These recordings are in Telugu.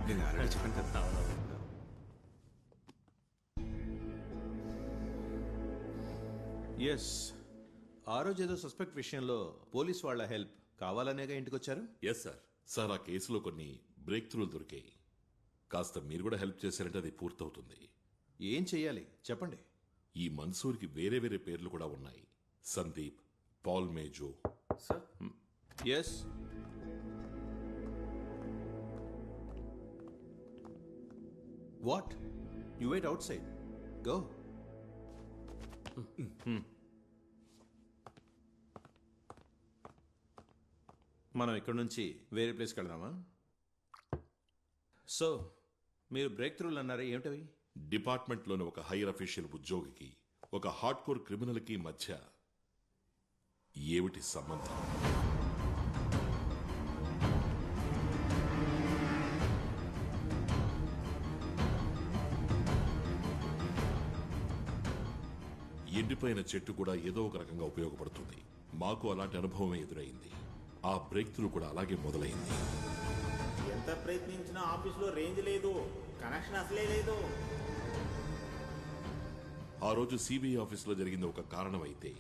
నేను ఆల్రెడీ చెప్పాను కదా. ఎస్, ఆ రోజు ఏదో సస్పెక్ట్ విషయంలో పోలీస్ వాళ్ళ హెల్ప్ కావాలనేగా ఇంటికి వచ్చారు. Yes sir. సార్, ఆ కేసులో కొన్ని బ్రేక్ త్రూలు దొరికాయి. కాస్త మీరు కూడా హెల్ప్ చేశారంటే అది పూర్తవుతుంది. ఏం చెయ్యాలి చెప్పండి. ఈ మన్సూర్కి వేరే వేరే పేర్లు కూడా ఉన్నాయి. Sandeep, Paul Mejo. Sir yes, what you wait outside, go. మనం ఇక్కడ నుంచి వేరే ప్లేస్కి వెళ్దామా? సో మీరు బ్రేక్ త్రూలు అన్నారా, ఏమిటవి? డిపార్ట్మెంట్లోని ఒక హైయర్ అఫీషియల్ ఉద్యోగికి ఒక హార్డ్ కోర్ క్రిమినల్కి మధ్య ఏమిటి సంబంధం? ఎండిపోయిన చెట్టు కూడా ఏదో ఒక రకంగా ఉపయోగపడుతుంది. మాకు అలాంటి అనుభవమే ఎదురైంది. ఆ బ్రేక్ త్రూ కూడా అలాగే మొదలైంది. ఎంత ప్రయత్నించినా ఆఫీసులో రేంజ్ లేదు, కనెక్షన్ అసలే లేదు. ఆ రోజు సిబిఐ ఆఫీసులో జరిగింది ఒక కారణం అయితే,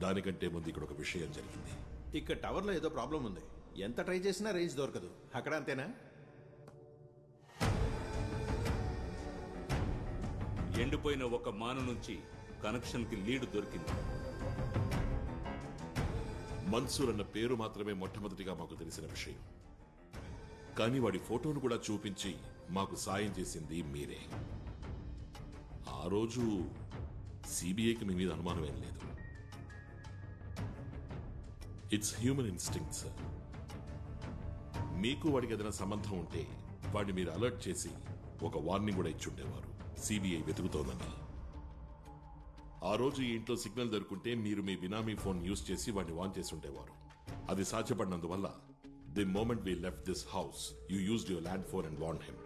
దానికంటే ముందు ఇక్కడ ఒక విషయం జరిగింది. ఇక్కడ టవర్లో ఏదో ప్రాబ్లం ఉంది. ఎంత ట్రై చేసినా రేంజ్ దొరకదు. అక్కడ అంతేనా? ఎండిపోయిన ఒక మాను నుంచి కనెక్షన్ కి లీడ్ దొరికింది. మన్సూర్ అన్న పేరు మాత్రమే మొట్టమొదటిగా మాకు తెలిసిన విషయం. కానీ వాడి ఫోటోను కూడా చూపించి మాకు సాయం చేసింది మీరే. ఆ రోజు సిబిఐకి మీ మీద అనుమానం ఏం లేదు. It's human instinct sir. మీకు వాడికి ఏదైనా సంబంధం ఉంటే వాడిని మీరు అలర్ట్ చేసి ఒక వార్నింగ్ కూడా ఇచ్చుండేవారు, సిబిఐ వెతుకుతోందని. ఆ రోజు ఈ ఇంట్లో సిగ్నల్ దొరుకుంటే మీరు మీ బినామీ ఫోన్ యూజ్ చేసి వాడిని వాన్ చేసి ఉండేవారు. అది సాధ్యపడినందువల్ల the moment we left this house you used your land phone and warn him.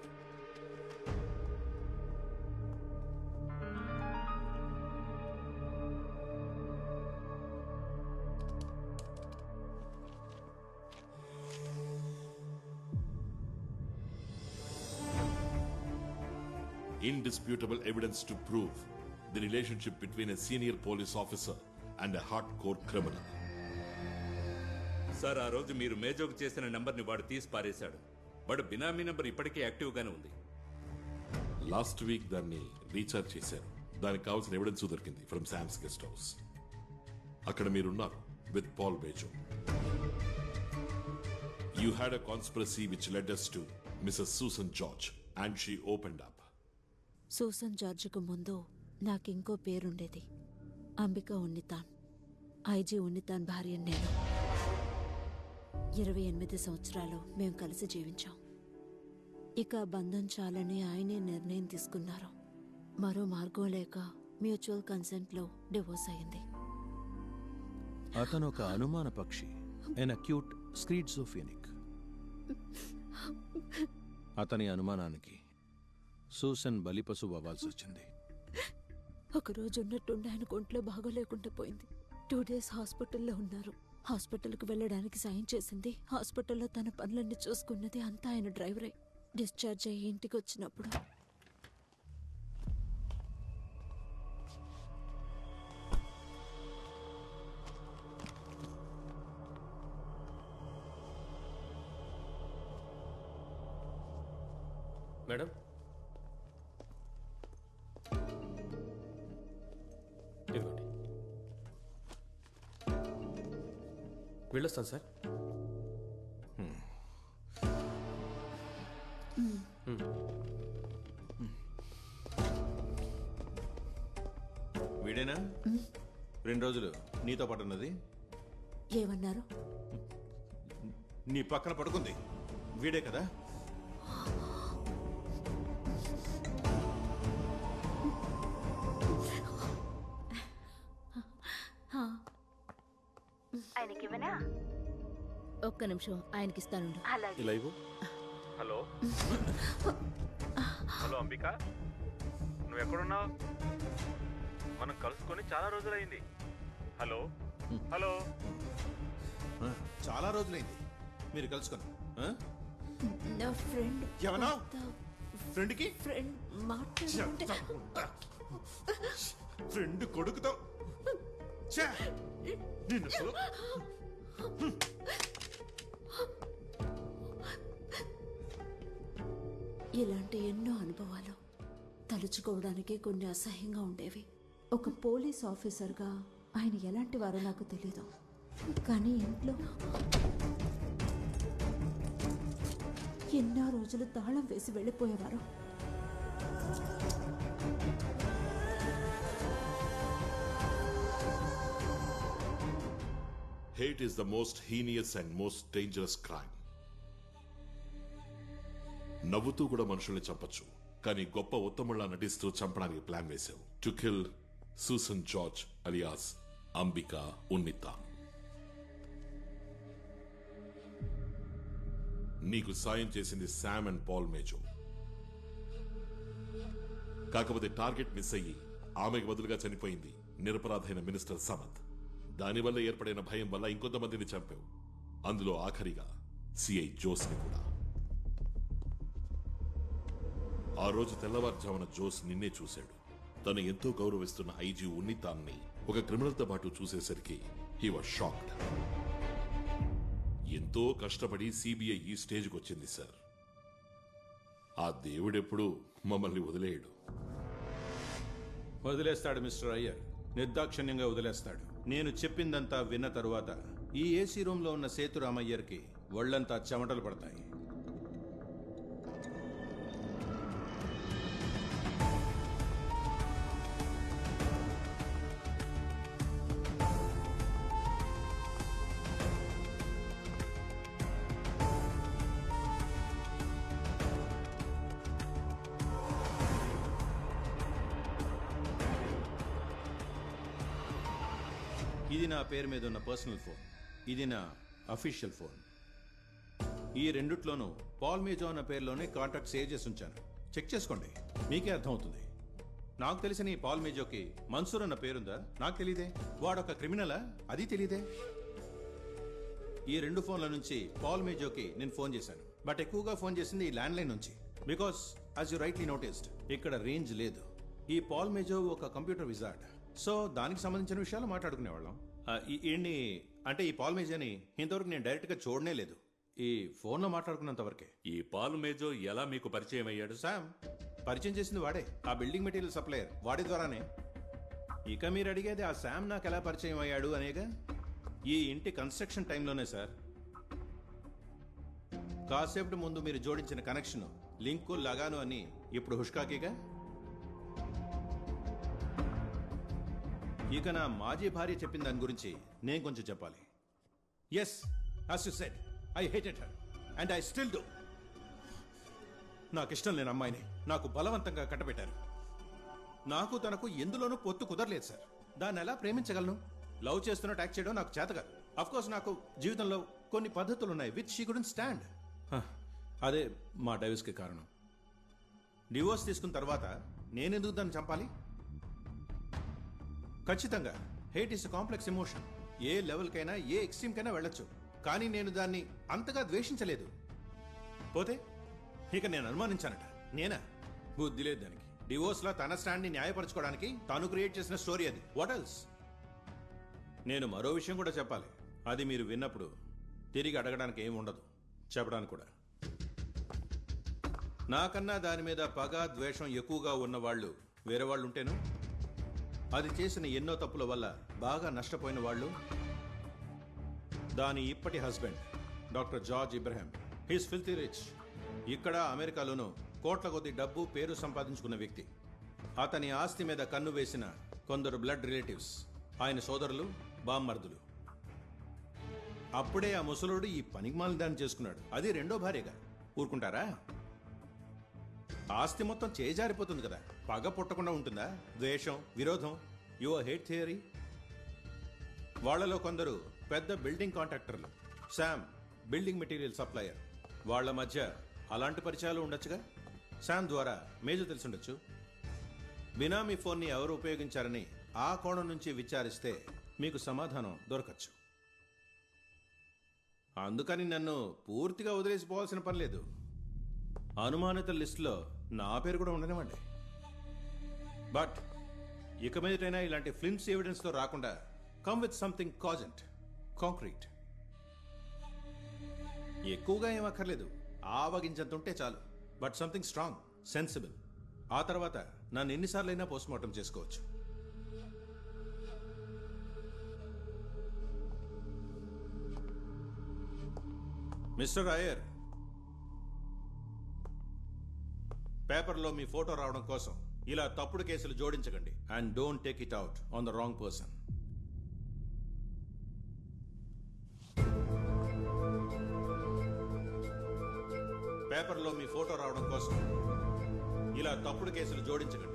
Indisputable evidence to prove the relationship between a senior police officer and a hardcore criminal. Sir, ఆ రోజు మీరు మేజోకు చేసిన నెంబర్ని వాడు తీసి పారేశాడు. వాడు బినామీ నెంబర్ ఇప్పటికీ యాక్టివ్ గానే ఉంది. లాస్ట్ వీక్ దాన్ని రీఛార్జ్ చేశారు. దానికి కావాల్సిన ఎవిడెన్స్ దొరికింది ఫ్రమ్ శామ్స్ గెస్ట్ హౌస్. అక్కడ మీరున్నారు with Paul Bejo. You had a conspiracy which led us to Mrs. Susan George and she opened up. Susan జార్జ్కు ముందు నాకింకో పేరుండేది, అంబిక ఉన్నితాన్. ఐజీ ఉన్నితాన్ భార్య నేను. 28 సంవత్సరాలు మేము కలిసి జీవించాం. ఇక బంధం చాలని ఆయనే నిర్ణయం తీసుకున్నారు. మరో మార్గం లేక మ్యూచువల్ కన్సెంట్లో డివోర్స్ అయింది. అతను ఒక అనుమాన పక్షి, ఎన్ అక్యూట్ స్క్రీడ్జోఫెనిక్. అతని అనుమానానికి సూసన్ బలిపశువు అవ్వాల్సి వచ్చింది. ఒకరోజు ఉన్నట్టుండి ఆయన ఒంట్లో బాగోలేకుండా పోయింది. 2 days హాస్పిటల్లో ఉన్నారు. హాస్పిటల్కి వెళ్ళడానికి సాయం చేసింది, హాస్పిటల్లో తన పనులన్నీ చూసుకున్నది అంతా ఆయన డ్రైవరే. డిశ్చార్జ్ అయ్యి ఇంటికి వచ్చినప్పుడు మేడం, ఇదిగోండి. వెళ్ళొస్తాను సార్. వీడేనా 2 రోజులు నీతో పాటు ఉన్నది? ఏమన్నారు? నీ పక్కన పడుకుంది వీడే కదా? ఆయనకివనా? ఒక్క నిమిషం, ఆయనకిస్తాను. ఇలా ఇవ్వు. హలో హలో అంబిక, నువ్వు ఎక్కడున్నావు? మనం కలుసుకొని చాలా రోజులైంది. Hello hello. చాలా రోజులైంది మీరు కలుసుకొని. నా ఫ్రెండ్ ఏమన్నా? ఫ్రెండ్కి ఫ్రెండ్ మాట్లాడుతుంటే ఫ్రెండ్ కొడుకుతో ఛే! నిన్ను అసలు ఇలాంటి ఎన్నో అనుభవాలు తలుచుకోవడానికే కొన్ని అసహ్యంగా ఉండేవి. ఒక పోలీస్ ఆఫీసర్గా ఆయన ఎలాంటి వారో నాకు తెలీదు, కానీ ఇంట్లో ఎన్నో రోజులు తాళం వేసి వెళ్ళిపోయేవారు. Hate is the most heinous and most dangerous crime. నవ్వుతూ కూడా మనుషుల్ని చంపచ్చు, కానీ గొప్ప ఉత్తముళ్ళ నటిస్తూ చంపడానికి ప్లాన్ వేశావు. To kill Susan George alias Ambika Unnithan. నీకు సాయం చేసింది శామ్ అండ్ పాల్ మేజో. కాకపోతే టార్గెట్ మిస్ అయ్యి ఆమెకు బదులుగా చనిపోయింది నిరపరాధైన మినిస్టర్ సమత్. దానివల్ల ఏర్పడిన భయం వల్ల ఇంకొంతమందిని చంపావు, అందులో ఆఖరిగా సిఐ జోస్ని కూడా. ఆ రోజు తెల్లవారుజామున జోస్ నిన్నే చూశాడు. తను ఎంతో గౌరవిస్తున్న ఐజీ ఉన్నితాన్ని ఒక క్రిమినల్తో పాటు చూసేసరికి హీ వాజ్ షాక్డ్. ఎంతో కష్టపడి సిబిఐ ఈ స్టేజ్కి వచ్చింది సార్. ఆ దేవుడెప్పుడు మమ్మల్ని వదిలేయడు. వదిలేస్తాడు మిస్టర్ అయ్యర్, నిర్దాక్షిణ్యంగా వదిలేస్తాడు. నేను చెప్పిందంతా విన్న తరువాత ఈ ఏసీ రూమ్ లో ఉన్న సేతురామయ్యర్కి ఒళ్లంతా చెమటలు పడతాయి. ఇది నా పేరు మీద ఉన్న పర్సనల్ ఫోన్, ఇది నా అఫీషియల్ ఫోన్. ఈ రెండిట్లోనూ పాల్ మేజో అన్న పేరులోనే కాంటాక్ట్ సేవ్ చేసి ఉంచాను. చెక్ చేసుకోండి, మీకే అర్థమవుతుంది. నాకు తెలిసిన ఈ పాల్ మేజోకి మన్సూర్ అన్న పేరుందా? నాకు తెలీదే. వాడొక క్రిమినలా? అది తెలీదే. ఈ రెండు ఫోన్ల నుంచి పాల్ మేజోకి నేను ఫోన్ చేశాను, బట్ ఎక్కువగా ఫోన్ చేసింది ఈ ల్యాండ్ లైన్ నుంచి. Because as you rightly noticed, ఇక్కడ రేంజ్ లేదు. ఈ పాల్ మేజో ఒక కంప్యూటర్ విజార్డ్, సో దానికి సంబంధించిన విషయాలు మాట్లాడుకునేవాళ్ళం. ఈ పాల్ మేజోని ఇంతవరకు నేను డైరెక్ట్గా చూడనే లేదు. ఈ ఫోన్లో మాట్లాడుకున్నంత వరకే. ఈ పాల్ మేజో ఎలా మీకు పరిచయం అయ్యాడు? శామ్ పరిచయం చేసింది వాడే, ఆ బిల్డింగ్ మెటీరియల్ సప్లయర్, వాడి ద్వారానే. ఇక మీరు అడిగేది ఆ శామ్ నాకు ఎలా పరిచయం అయ్యాడు అనేగా. ఈ ఇంటి కన్స్ట్రక్షన్ టైంలోనే సార్. కాసేపటి ముందు మీరు జోడించిన కనెక్షన్, లింకు, లగాను అని ఇప్పుడు హుష్కాకీగా. ఇక నా మాజీ భార్య చెప్పిన దాని గురించి నేను కొంచెం చెప్పాలి. Yes, as you said, I hated her and I still do. నాకు ఇష్టం లేని అమ్మాయిని నాకు బలవంతంగా కట్టబెట్టారు. నాకు తనకు ఎందులోనూ పొత్తు కుదరలేదు సార్. దాన్ని ఎలా ప్రేమించగలను? లవ్ చేస్తున్నట్టు యాక్ట్ చేయడం నాకు చేత కాదు. అఫ్ కోర్స్ నాకు జీవితంలో కొన్ని పద్ధతులు ఉన్నాయి విచ్ షీ కుడెంట్ స్టాండ్. అదే మా డైవర్స్కి కారణం. డివోర్స్ తీసుకున్న తర్వాత నేనెందుకు దాన్ని చంపాలి? ఖచ్చితంగా హేట్ ఇస్ కాంప్లెక్స్ ఎమోషన్. ఏ లెవెల్కైనా ఏ ఎక్స్ట్రీమ్కైనా వెళ్ళొచ్చు, కానీ నేను దాన్ని అంతగా ద్వేషించలేదు. పోతే ఇక నేను అనుమానించానట. నేనా? బుద్ధి లేదు దానికి. డివోర్స్లో తన స్టాండ్ని న్యాయపరచుకోవడానికి తాను క్రియేట్ చేసిన స్టోరీ అది. What else? నేను మరో విషయం కూడా చెప్పాలి. అది మీరు విన్నప్పుడు తిరిగి అడగడానికి ఏమి ఉండదు, చెప్పడానికి కూడా. నాకన్నా దాని మీద పగ, ద్వేషం ఎక్కువగా ఉన్నవాళ్ళు వేరే వాళ్ళు ఉంటేను, అది చేసిన ఎన్నో తప్పుల వల్ల బాగా నష్టపోయిన వాళ్ళు, దాని ఇప్పటి husband doctor George ఇబ్రహాం. He's filthy rich. ఇక్కడ అమెరికాలోనూ కోట్ల కొద్ది డబ్బు, పేరు సంపాదించుకున్న వ్యక్తి. అతని ఆస్తి మీద కన్ను వేసిన కొందరు బ్లడ్ రిలేటివ్స్, ఆయన సోదరులు, బామ్మర్దులు. అప్పుడే ఆ ముసలుడు ఈ పనికిమాలిన దాన్ని చేసుకున్నాడు, అది రెండో భార్యగా. ఊరుకుంటారా? ఆస్తి మొత్తం చేజారిపోతుంది కదా. పగ పుట్టకుండా ఉంటుందా? ద్వేషం, విరోధం, యువర్ హేట్ థియరీ. వాళ్లలో కొందరు పెద్ద బిల్డింగ్ కాంట్రాక్టర్లు, శామ్ బిల్డింగ్ మెటీరియల్ సప్లయర్. వాళ్ల మధ్య అలాంటి పరిచయాలు ఉండొచ్చుగా. శామ్ ద్వారా మేజో తెలిసిండొచ్చు. బినామీ ఫోన్ని ఎవరు ఉపయోగించారని ఆ కోణం నుంచి విచారిస్తే మీకు సమాధానం దొరకచ్చు. అందుకని నన్ను పూర్తిగా వదిలేసిపోవాల్సిన పని లేదు. అనుమానిత లిస్టులో నా పేరు కూడా ఉండనివ్వండి. బట్ ఇక మీదటైనా ఇలాంటి ఫ్లిమ్స్ ఎవిడెన్స్తో రాకుండా come with something cogent, concrete. ఎక్కువగా ఏం అక్కర్లేదు, ఆవగించంత ఉంటే చాలు. But something strong, sensible. ఆ తర్వాత నన్ను ఎన్నిసార్లైనా పోస్ట్మార్టం చేసుకోవచ్చు. మిస్టర్ అయ్యర్, పేపర్లో మీ ఫోటో రావడం కోసం ఇలా తప్పుడు కేసులు జోడించకండి. And don't take it out on the wrong person. పేపర్లో మీ ఫోటో రావడం కోసం ఇలా తప్పుడు కేసులు జోడించకండి.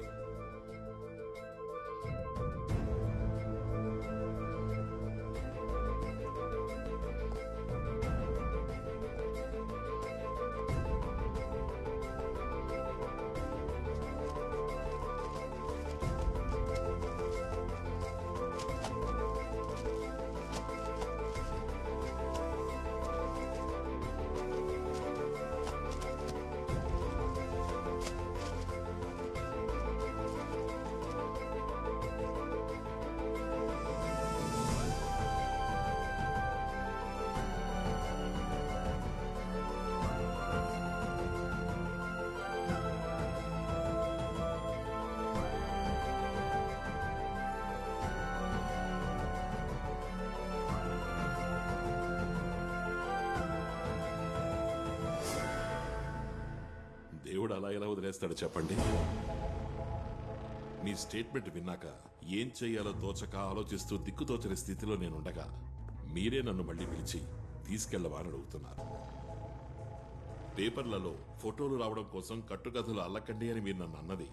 దేవుడు అలా ఎలా వదిలేస్తాడు చెప్పండి? మీ స్టేట్మెంట్ విన్నాక ఏం చెయ్యాలో తోచక ఆలోచిస్తూ దిక్కుతోచని స్థితిలో నేనుండగా మీరే నన్ను మళ్ళీ పిలిచి తీసుకెళ్లవని అడుగుతున్నారు. పేపర్లలో ఫోటోలు రావడం కోసం కట్టుకథలు అల్లకండి అని మీరు నన్ను అన్నది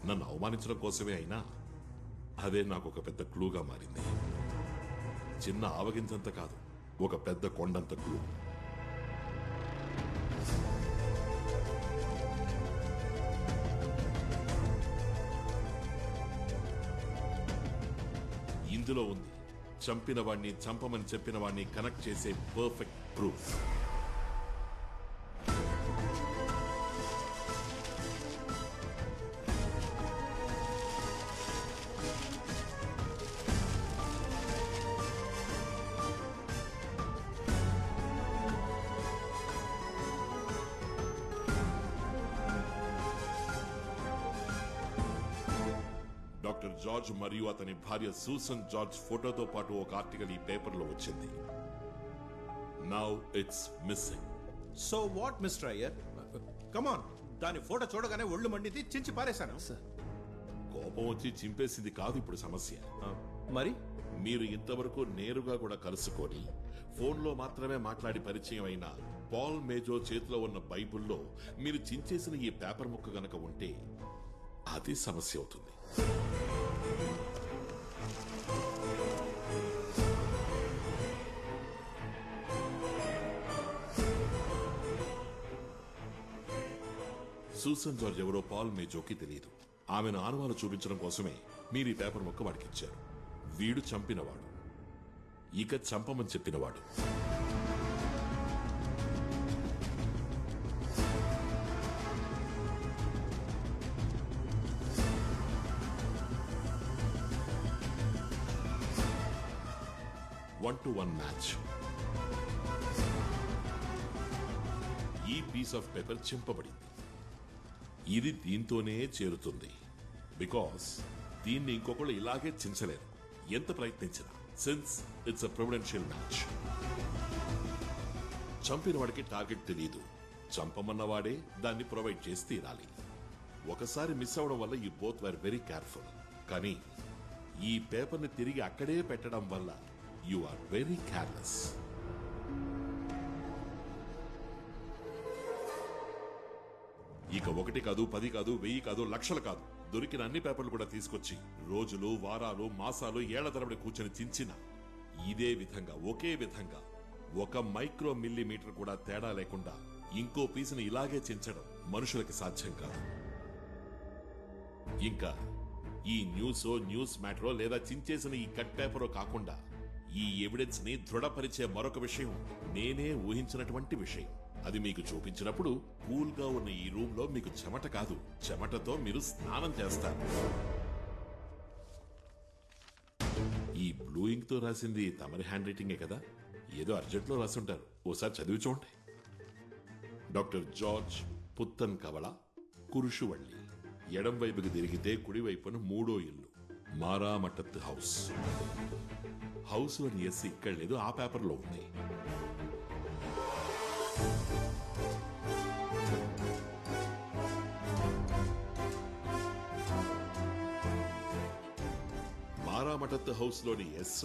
నన్ను అవమానించడం కోసమే అయినా అదే నాకు ఒక పెద్ద క్లూగా మారింది. చిన్న ఆవగించంత కాదు, ఒక పెద్ద కొండంత క్లూ. ఇందులో ఉంది చంపిన వాణ్ణి చంపమని చెప్పిన వాణ్ణి కనెక్ట్ చేసే పర్ఫెక్ట్ ప్రూఫ్. డాక్టర్ జార్జ్ మరియు అతని భార్య సూసన్ జార్జ్ ఫోటోతో పాటు ఒక ఆర్టికల్ ఈ పేపర్లో వచ్చింది. Now it's missing. So what mister Iyer? Come on, దాని ఫోటో చూడగానే ఒళ్ళు మండిది, చించి పారేశాను. కోపం వచ్చి చింపేసింది కాదు ఇప్పుడు సమస్య. మరి మీరు ఇంతవరకు నేరుగా కూడా కలుసుకొని ఫోన్లో మాత్రమే మాట్లాడి పరిచయం అయిన పాల్ మేజో చేతిలో ఉన్న బైబుల్లో మీరు చించేసిన ఈ పేపర్ ముక్క గనక ఉంటే అది సమస్య అవుతుంది. సూసన్ జార్జ్ ఎవరో పాల్ మేజోకి తెలియదు. ఆమెను ఆనవాలు చూపించడం కోసమే మీరు ఈ పేపర్ మొక్క వాడికిచ్చారు. వీడు చంపినవాడు, ఇక చంపమని చెప్పినవాడు. Two one match. ఈ పీస్ ఆఫ్ పేపర్ చింపబడింది. ఇది దీంతోనే చేరుతుంది. బికాస్ దీన్ని ఇంకొకళ్ళు ఇలాగే చించలేరు ఎంత ప్రయత్నించినా, since it's a providential match. చంపిన వాడికి టార్గెట్ తెలియదు, చంపమన్నవాడే దాన్ని ప్రొవైడ్ చేసి తీరాలి. ఒకసారి మిస్ అవడం వల్ల you both were very careful. కానీ ఈ పేపర్ని తిరిగి అక్కడే పెట్టడం వల్ల యు ఆర్ వెరీ కేర్లెస్. ఇక 1 కాదు, 10 కాదు, 1000 కాదు, లక్షలు కాదు, దొరికిన అన్ని పేపర్లు కూడా తీసుకొచ్చి రోజులు, వారాలు, మాసాలు, ఏళ్ల తరబడి కూర్చొని చించిన ఇదే విధంగా, ఒకే విధంగా 1 మైక్రో మిల్లీమీటర్ కూడా తేడా లేకుండా ఇంకో పీసుని ఇలాగే చించడం మనుషులకి సాధ్యం కాదు. ఇంకా ఈ న్యూస్ మ్యాటరో లేదా చించేసిన ఈ కట్ పేపరో కాకుండా ఈ ఎవిడెన్స్ ని దృఢపరిచే మరొక విషయం నేనే ఊహించినటువంటి విషయం. అది మీకు చూపించినప్పుడు కూల్ గా ఉన్న ఈ రూమ్ లో మీకు చెమట కాదు, చెమటతో మీరు స్నానం చేస్తారు. ఈ బ్లూ ఇంక్ తో రాసింది తమరి హ్యాండ్ రైటింగే కదా? ఏదో అర్జెంట్ లో రాసుంటారు, ఓసారి చదివి చూడండి. డాక్టర్ జార్జ్ పుత్తన్ కవల, కురుషువళ్ళి. ఎడం వైపుకి తిరిగితే కుడివైపున 3వ ఇల్లు, మారామఠత్ హౌస్. హౌస్ అని ఎస్ ఇక్కడ లేదు, ఆ పేపర్లో ఉంది. మారామఠత్ హౌస్ లోని ఎస్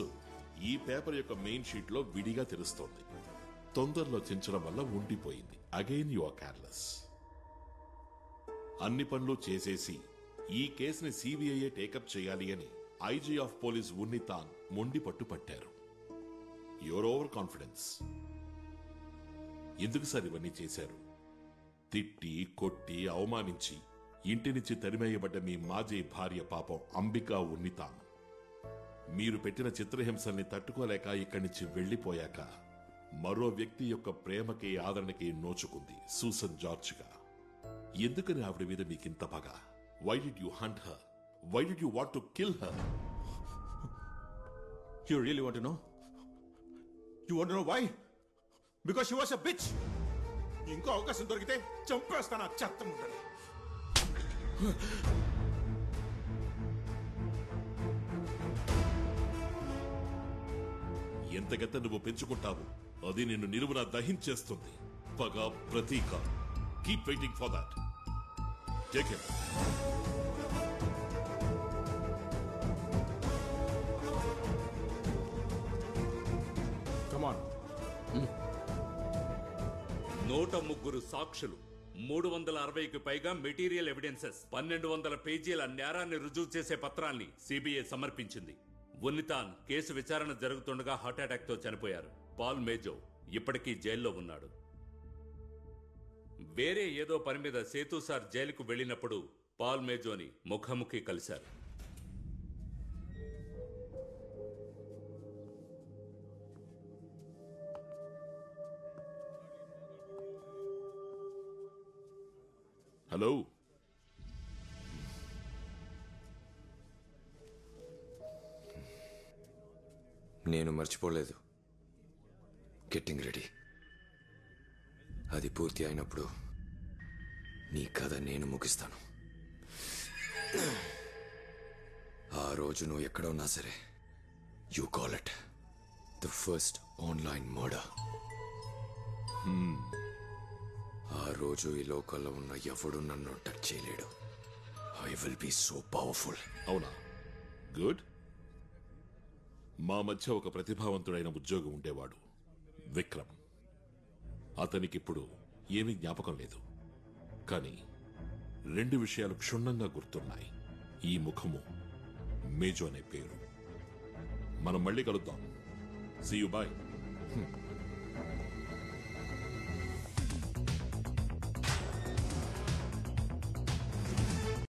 ఈ పేపర్ యొక్క మెయిన్ షీట్ లో విడిగా తెలుస్తోంది. తొందరలో చించడం వల్ల ఉండిపోయింది. Again you are careless. అన్ని పనులు చేసేసి ఈ కేసుని సిబిఐ టేకప్ చేయాలి అని ఐజీ ఆఫ్ పోలీస్ ఉన్నితాన్ మొండి పట్టు పట్టారు. Your over confidence. ఎందుకు సార్ ఇవన్నీ చేశారు? తిట్టి, కొట్టి, అవమానించి ఇంటి నుంచి తరిమేయబడ్డ మీ మాజీ భార్య పాపం అంబికా ఉన్నితాన్ మీరు పెట్టిన చిత్రహింసల్ని తట్టుకోలేక ఇక్కడి నుంచి వెళ్లిపోయాక మరో వ్యక్తి యొక్క ప్రేమకి, ఆదరణకి నోచుకుంది సూసన్ జార్జ్గా. ఎందుకని ఆవిడ మీద మీకింత పగ? Why did you hunt her? Why did you want to kill her? You really want to know? You want to know why? Because she was a bitch. ఇంకో అవకాశం దొరికితే చంపేస్తాను ఆ చెత్త ముందని. ఎంతగత నువ్వు పెంచుకుంటావు అది నిన్ను నిలువున దహించేస్తుంది. పగ, ప్రతీక. Keep waiting for that. Take it. Come on. 103 సాక్షులు, 360కి పైగా మెటీరియల్ ఎవిడెన్సెస్, 1200 పేజీల నేరాన్ని రుజువు చేసే పత్రాల్ని సిబిఐ సమర్పించింది. ఉన్నితాన్ కేసు విచారణ జరుగుతుండగా హార్ట్అటాక్ తో చనిపోయారు. పాల్ మేజో ఇప్పటికీ జైల్లో ఉన్నాడు. వేరే ఏదో పని మీద సేతు సార్ జైలుకు వెళ్ళినప్పుడు పాల్ మేజోని ముఖాముఖి కలిశారు. హలో. నేను మర్చిపోలేదు. Getting ready. అది పూర్తి అయినప్పుడు నీ కథ నేను ముగిస్తాను. ఆ రోజు నువ్వు ఎక్కడ ఉన్నా సరే, you call it the first online murder. ఆ రోజు ఈ లోకల్లో ఉన్న ఎవడు నన్ను టచ్ చేయలేడు. I will be so powerful. అవునా? గుడ్. మా మధ్య ఒక ప్రతిభావంతుడైన ఉద్యోగి ఉండేవాడు, విక్రమ్. అతనికిప్పుడు ఏమీ జ్ఞాపకం లేదు, కానీ 2 విషయాలు క్షుణ్ణంగా గుర్తున్నాయి. ఈ ముఖము, మేజో అనే పేరు. మనం మళ్ళీ కలుద్దాం. See you. బాయ్.